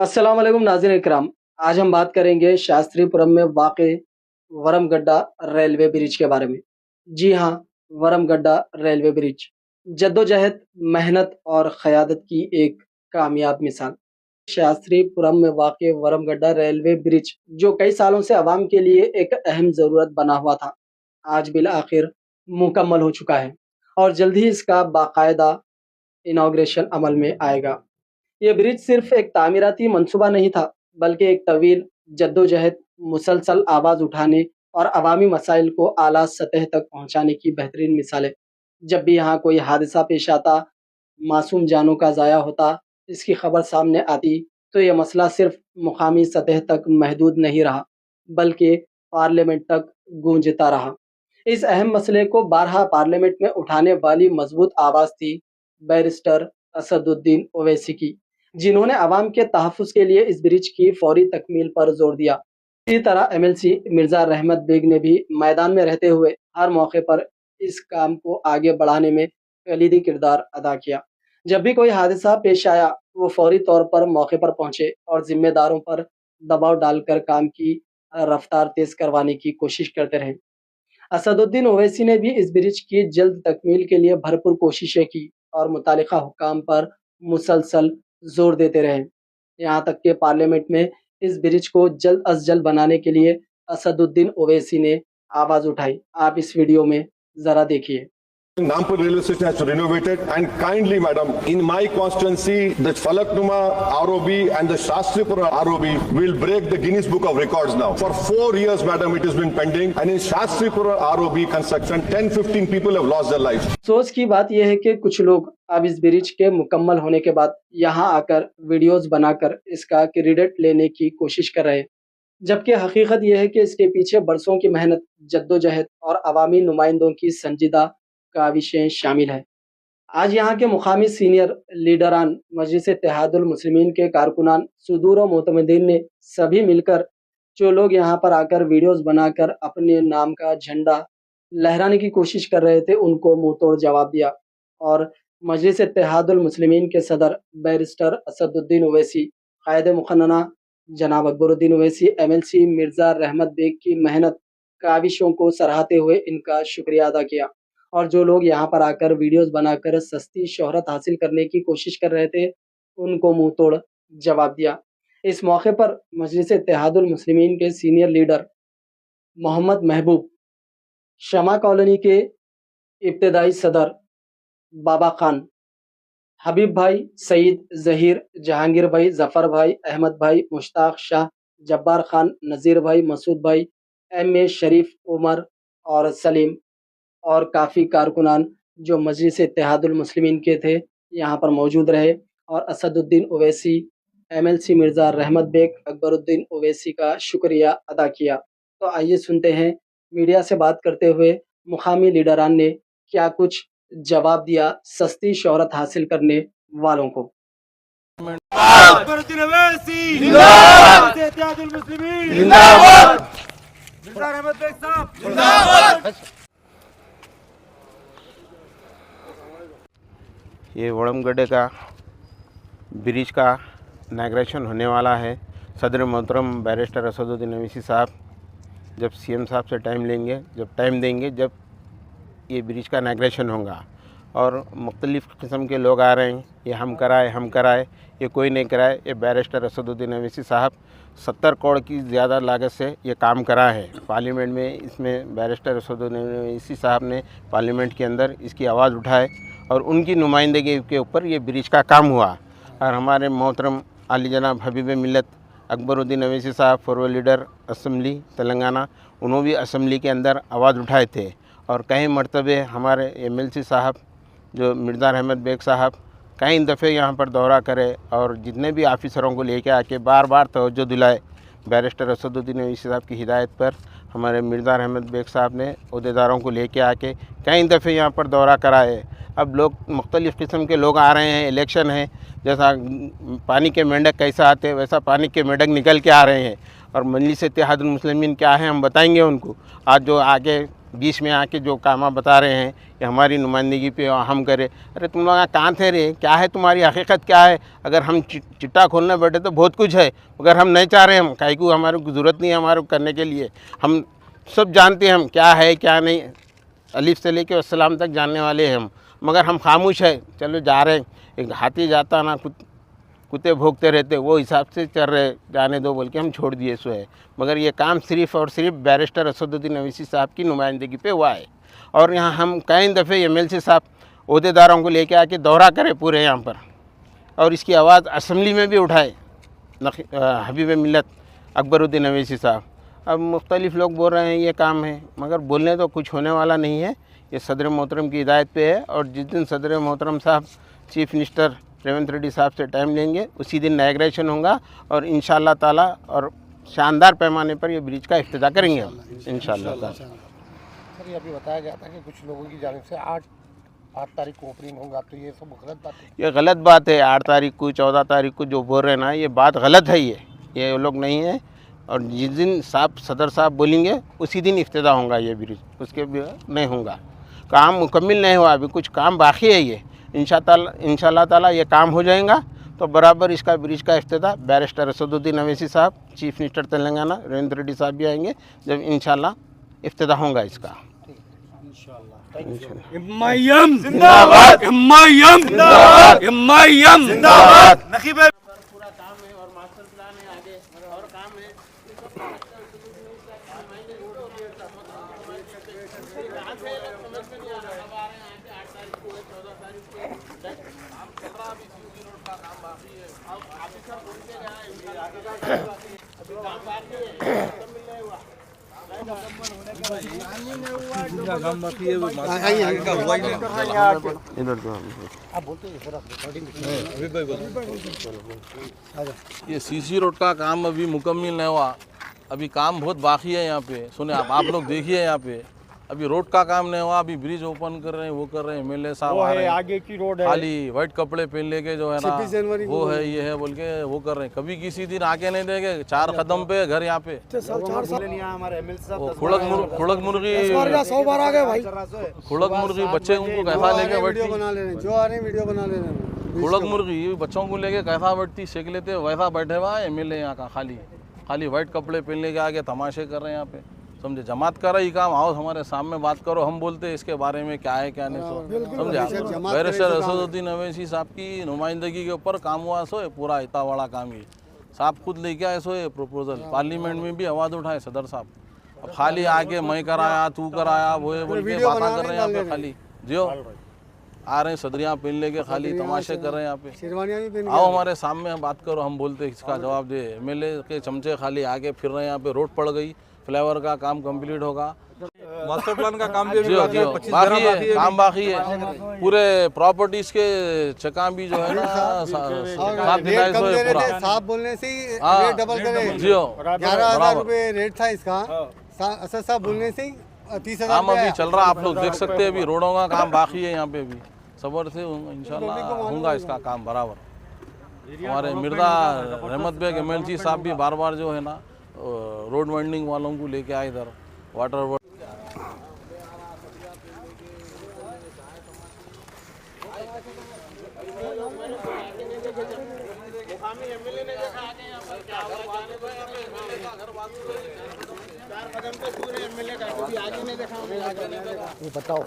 अस्सलाम वालेकुम नाज़रीन इकराम। आज हम बात करेंगे शास्त्रीपुरम में वाक़ वरमगड्डा रेलवे ब्रिज के बारे में। जी हाँ, वरमगड्डा रेलवे ब्रिज जद्दोजहद, मेहनत और क़यादत की एक कामयाब मिसाल। शास्त्रीपुरम में वाक़ वरमगड्डा रेलवे ब्रिज, जो कई सालों से अवाम के लिए एक अहम ज़रूरत बना हुआ था, आज बिल आखिर मुकम्मल हो चुका है और जल्द ही इसका बाकायदा इनॉग्रेशन अमल में आएगा। ये ब्रिज सिर्फ एक तामीराती मंसूबा नहीं था, बल्कि एक तवील जद्दोजहद, मुसलसल आवाज़ उठाने और अवामी मसाइल को आला सतह तक पहुँचाने की बेहतरीन मिसाल है। जब भी यहाँ कोई हादसा पेश आता, मासूम जानों का ज़ाया होता, इसकी खबर सामने आती, तो ये मसला सिर्फ मुकामी सतह तक महदूद नहीं रहा, बल्कि पार्लियामेंट तक गूंजता रहा। इस अहम मसले को बारहा पार्लियामेंट में उठाने वाली मजबूत आवाज़ थी बैरिस्टर असदुद्दीन ओवैसी की, जिन्होंने अवाम के तहफ़्फ़ुज़ के लिए इस ब्रिज की फ़ौरी तकमील पर ज़ोर दिया। इसी तरह एमएलसी मिर्ज़ा रहमत बेग ने भी मैदान में रहते हुए हर मौके पर इस काम को आगे बढ़ाने में कलीदी किरदार अदा किया। जब भी कोई हादसा पेश आया, वो फ़ौरी तौर पर मौके पर पहुँचे और ज़िम्मेदारों पर दबाव डालकर काम की रफ़्तार तेज़ करवाने की कोशिश करते रहे। असदुद्दीन ओवैसी ने भी इस ब्रिज की जल्द तकमील के लिए भरपूर कोशिशें की और मुतालिका हुक्काम पर मुसलसल जोर देते रहे। यहाँ तक कि पार्लियामेंट में इस ब्रिज को जल्द अज़ जल्द बनाने के लिए असदुद्दीन ओवैसी ने आवाज़ उठाई। आप इस वीडियो में ज़रा देखिए। Nampur railway station has to renovate it, and kindly madam, in my constituency the Falaknuma ROB and the Shastripura ROB will break the Guinness Book of Records now. For 4 years madam it has been pending, and in Shastripura ROB construction 10-15 people have lost their lives. सोच की बात यह है कि कुछ लोग अब इस ब्रिज के मुकम्मल होने के बाद यहाँ आकर वीडियोस बनाकर इसका क्रेडिट लेने की कोशिश कर रहे हैं, जबकि हकीकत यह है कि इसके पीछे बरसों की मेहनत, जद्दोजहद और अवामी नुमाइंदों की संजीदा काविशें शामिल हैं। आज यहाँ के मुकामी सीनियर लीडरान, मजलिस इत्तेहादुल मुस्लिमीन के कारकुनान, सुदूर और मोतमदीन ने सभी मिलकर जो लोग यहाँ पर आकर वीडियोस बनाकर अपने नाम का झंडा लहराने की कोशिश कर रहे थे, उनको मुंह तोड़ जवाब दिया और मजलिस इत्तेहादुल मुस्लिमीन के सदर बैरिस्टर असदुद्दीन ओवैसी, कायद मुक़न्नना जनाब अकबरुद्दीन ओवैसी, एमएलसी मिर्ज़ा रहमत बेग की मेहनत काविशों को सराहते हुए इनका शुक्रिया अदा किया। और जो लोग यहाँ पर आकर वीडियोस बनाकर सस्ती शोहरत हासिल करने की कोशिश कर रहे थे, उनको मुंह तोड़ जवाब दिया। इस मौके पर मजलिस इत्तेहादुल मुस्लिमीन के सीनियर लीडर मोहम्मद महबूब, शमा कॉलोनी के इब्तदाई सदर बाबा खान, हबीब भाई, सईद, ज़हीर, जहांगीर भाई, ज़फ़र भाई, अहमद भाई, मुश्ताक शाह, जब्बार खान, नज़ीर भाई, मसूद भाई, एम.ए. शरीफ, उमर और सलीम और काफ़ी कारकुनान जो मजलिस इत्तेहादुल मुस्लिमीन के थे, यहाँ पर मौजूद रहे और असदुद्दीन ओवैसी, एमएलसी मिर्ज़ा रहमत बेग, अकबरुद्दीन ओवैसी का शुक्रिया अदा किया। तो आइए सुनते हैं मीडिया से बात करते हुए मुकामी लीडरान ने क्या कुछ जवाब दिया सस्ती शोहरत हासिल करने वालों को। अकबरुद्दीन ओवैसी जिंदाबाद, इत्तेहादुल मुस्लिमीन जिंदाबाद, मिर्ज़ा रहमत बेग साहब जिंदाबाद। ये वरमगड्डे का ब्रिज का इनॉग्रेशन होने वाला है। सदर मोहतरम बैरिस्टर असदुद्दीन ओवैसी साहब जब सीएम साहब से टाइम लेंगे, जब टाइम देंगे, जब ये ब्रिज का इनॉग्रेशन होगा। और मुख्तलिफ़ किस्म के लोग आ रहे हैं, ये हम कराए, ये कोई नहीं कराए। ये बैरिस्टर असदुद्दीन ओवैसी साहब 70 करोड़ की ज़्यादा लागत से ये काम करा है पार्लियामेंट में। इसमें बैरिस्टर असदुद्दीन ओवैसी साहब ने पार्लियामेंट के अंदर इसकी आवाज़ उठाए और उनकी नुमाइंदगी के ऊपर ये ब्रिज का काम हुआ। और हमारे मोहतरम आली जनाब हबीब मिल्लत अकबरुद्दीन ओवैसी साहब, फॉरवर्ड लीडर असम्बली तेलंगाना, उन्होंने भी असम्बली के अंदर आवाज़ उठाए थे। और कई मरतबे हमारे एमएलसी साहब जो मिर्ज़ा रहमत बेग साहब कई दफ़े यहाँ पर दौरा करे और जितने भी ऑफिसरों को लेके आके बार बार तवज्जो दिलाए। बैरिस्टर असदुद्दीन ओवैसी साहब की हिदायत पर हमारे मिर्ज़ा रहमत बेग साहब ने अहदेदारों को लेके आके कई दफ़े यहाँ पर दौरा कराए। अब लोग मुख्तलिफ़ किस्म के लोग आ रहे हैं, इलेक्शन है, जैसा पानी के मेंढक कैसा आते हैं वैसा पानी के मेंढक निकल के आ रहे हैं। और मजलिस इत्तेहादुल मुस्लिमीन क्या है हम बताएंगे उनको। आज जो आगे बीच में आके जो काम आप बता रहे हैं कि हमारी नुमाइंदगी पे हम करें। अरे तुम लोग कहाँ थे रे, क्या है तुम्हारी हकीकत क्या है? अगर हम चिट्टा खोलने बैठे तो बहुत कुछ है, मगर हम नहीं चाह रहे, हम काहे को हमारे को ज़रूरत नहीं है हमारे को करने के लिए। हम सब जानते हैं हम क्या है क्या नहीं, अलिफ से लेके अस्सलाम तक जानने वाले हैं हम, मगर हम खामोश है। चलो जा रहे हैं, एक हाथी जाता ना कुत्ते भोगते रहते, वो हिसाब से चल रहे, जाने दो बोल के हम छोड़ दिए सो है। मगर ये काम सिर्फ़ और सिर्फ बैरिस्टर असदुद्दीन अवैसी साहब की नुमाइंदगी पे हुआ है। और यहाँ हम कई दफ़े MLC साहब ओहदेदारों को लेके आके दौरा करें पूरे यहाँ पर, और इसकी आवाज़ असम्बली में भी उठाए हबीब मिल्लत अकबरुद्दीन अवैसी साहब। अब मुख्तलिफ़ लोग बोल रहे हैं ये काम है, मगर बोलने तो कुछ होने वाला नहीं है, ये सदर मोहतरम की हिदायत पे है। और जिस दिन सदर मोहतरम साहब चीफ मिनिस्टर रेवंत रेड्डी साहब से टाइम लेंगे, उसी दिन इनॉग्रेशन होगा और इंशाअल्लाह ताला और शानदार पैमाने पर ये ब्रिज का इफ्तिताह करेंगे हम इंशाअल्लाह ताला। सर ये अभी बताया गया था कि कुछ लोगों की जानिब से 8 तारीख को ओपनिंग होगा, तो ये सब गलत बात है? ये गलत बात है। 8 तारीख को 14 तारीख को जो बोल रहे हैं ना, ये बात गलत है, ये लोग नहीं है। और जिस दिन सदर साहब बोलेंगे उसी दिन इफ्तिताह होगा ये ब्रिज, उसके भी नहीं होगा। काम मुकम्मिल नहीं हुआ, अभी कुछ काम बाकी है। ये इंशाअल्लाह ताला ये काम हो जाएगा तो बराबर इसका ब्रिज का इफ्तिताह बैरिस्टर असदुद्दीन अवैसी साहब, चीफ मिनिस्टर तेलंगाना रेवंत रेड्डी साहब भी आएंगे, जब इंशाअल्लाह इफ्तिताह होगा इसका। MIM जिंदाबाद, MIM जिंदाबाद, MIM जिंदाबाद। नकीब पूरा काम है और मास्टर प्लान है आगे और काम है। ये CC रोड का काम अभी मुकम्मिल नहीं हुआ, अभी काम बहुत बाकी है यहाँ पे। सुने आप लोग देखिए यहाँ पे अभी रोड का काम नहीं हुआ, अभी ब्रिज ओपन कर रहे हैं, वो कर रहे हैं। MLA साहब आ रहे हैं, आगे की रोड है, खाली वाइट कपड़े पहन लेके जो है ना वो है ये है बोल के वो कर रहे हैं। कभी किसी दिन आके नहीं देंगे, 4 कदम पे घर यहाँ पे। खुड़क मुर्गी बच्चे उनको कैसा लेके बैठती, खुड़क मुर्गी बच्चों को लेके कैसा बैठती सेक लेते, वैसा बैठे हुआ है MLA यहाँ का। खाली वाइट कपड़े पहन लेके आगे तमाशे कर रहे हैं यहाँ पे। समझे, जमात का रही काम, आओ हमारे सामने बात करो, हम बोलते हैं इसके बारे में क्या है क्या नहीं। सो समझे, बैरिस्टर असदुद्दीन अवैसी साहब की नुमाइंदगी के ऊपर काम हुआ सो है पूरा इतना बड़ा काम। ये साहब खुद लेके आए सो ये प्रपोजल, पार्लियामेंट में भी आवाज़ उठाए सदर साहब। अब खाली आके मैं कराया तू कराया वो बोल के बात कर रहे हैं यहाँ पे। खाली जियो आ रहे हैं सदरियाँ पहन लेके, खाली तमाशे कर रहे हैं यहाँ पे। आओ हमारे सामने बात करो, हम बोलते इसका जवाब दे। MLA के चमचे खाली आगे फिर रहे हैं यहाँ पे। रोड पड़ गई, फ्लाईओवर का काम कंप्लीट होगा, मास्टर प्लान का काम भी बाकी है, काम बाकी है। पूरे प्रॉपर्टीज के चका भी जो है ना साथ दिलाए सो है पूरा। साहब बोलने से ही हाँ, रेट डबल करे, जियो 11,000 रुपए रेट था इसका, असद साहब बोलने से ही 30,000 काम अभी चल रहा, आप लोग देख सकते हैं। अभी रोडों का काम बाकी है यहाँ पे भी, सबर से इंशाल्लाह होगा इसका काम बराबर। हमारे मिर्जा रहमत बेग MLC साहब भी बार बार जो है ना रोड वाइंडिंग वालों को लेके आए इधर वाटर बताओ।